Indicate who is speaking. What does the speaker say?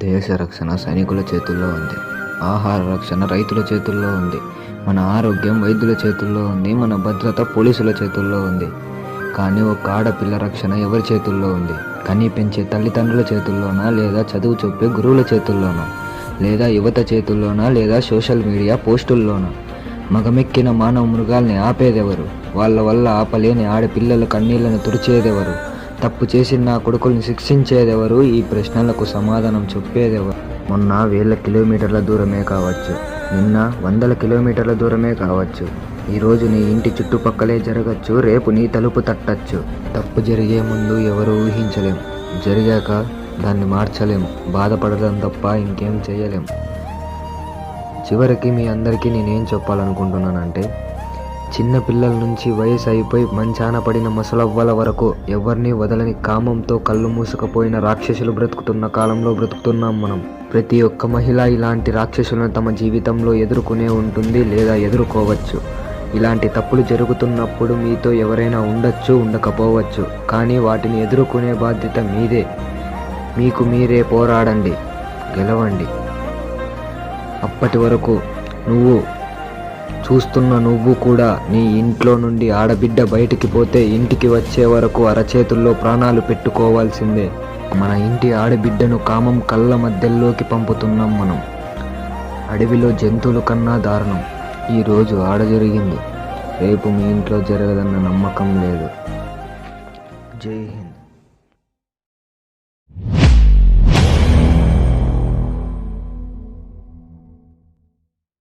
Speaker 1: దేశ రక్షణ సైనికుల చేతుల్లో ఉంది. ఆహార రక్షణ రైతుల చేతుల్లో ఉంది. మన ఆరోగ్యం వైద్యుల చేతుల్లో ఉంది. మన భద్రత పోలీసుల చేతుల్లో ఉంది. కానీ ఒక ఆడపిల్ల రక్షణ ఎవరి చేతుల్లో ఉంది? కని పెంచే తల్లిదండ్రుల చేతుల్లోనా, లేదా చదువు చెప్పే గురువుల చేతుల్లోనా, లేదా యువత చేతుల్లోనా, లేదా సోషల్ మీడియా పోస్టుల్లోనా? మగమెక్కిన మానవ మృగాల్ని ఆపేదెవరు? వాళ్ళ వల్ల ఆపలేని ఆడపిల్లల కన్నీళ్లను తుడిచేదెవరు? తప్పు చేసిన నా కొడుకుల్ని శిక్షించేదెవరు? ఈ ప్రశ్నలకు సమాధానం చెప్పేదెవరు? మొన్న వేల కిలోమీటర్ల దూరమే కావచ్చు, నిన్న వందల కిలోమీటర్ల దూరమే కావచ్చు, ఈరోజు నీ ఇంటి చుట్టుపక్కలే జరగచ్చు, రేపు నీ తలుపు తట్టచ్చు. తప్పు జరిగే ముందు ఎవరు ఊహించలేం, జరిగాక దాన్ని మార్చలేం, బాధపడడం తప్ప ఇంకేం చేయలేం. చివరికి మీ అందరికీ నేనేం చెప్పాలనుకుంటున్నానంటే, చిన్న పిల్లల నుంచి వయసు అయిపోయి మంచాన పడిన ముసలవ్వల వరకు ఎవరిని వదలని కామంతో కళ్ళు మూసుకుపోయిన రాక్షసులు బ్రతుకుతున్న కాలంలో బ్రతుకుతున్నాం మనం. ప్రతి ఒక్క మహిళ ఇలాంటి రాక్షసులను తమ జీవితంలో ఎదుర్కొనే ఉంటుంది, లేదా ఎదుర్కోవచ్చు. ఇలాంటి తప్పులు జరుగుతున్నప్పుడు మీతో ఎవరైనా ఉండొచ్చు, ఉండకపోవచ్చు, కానీ వాటిని ఎదుర్కొనే బాధ్యత మీదే. మీకు మీరే పోరాడండి, గెలవండి. అప్పటి వరకు నువ్వు కూడా నీ ఇంట్లో నుండి ఆడబిడ్డ బయటికి పోతే ఇంటికి వచ్చే వరకు అరచేతుల్లో ప్రాణాలు పెట్టుకోవాల్సిందే. మన ఇంటి ఆడబిడ్డను కామం కళ్ళ మధ్యలోకి పంపుతున్నాం మనం. అడవిలో జంతువుల కన్నా దారుణం. ఈరోజు ఆడ జరిగింది, రేపు మీ ఇంట్లో జరగదన్న నమ్మకం లేదు. జై హింద్.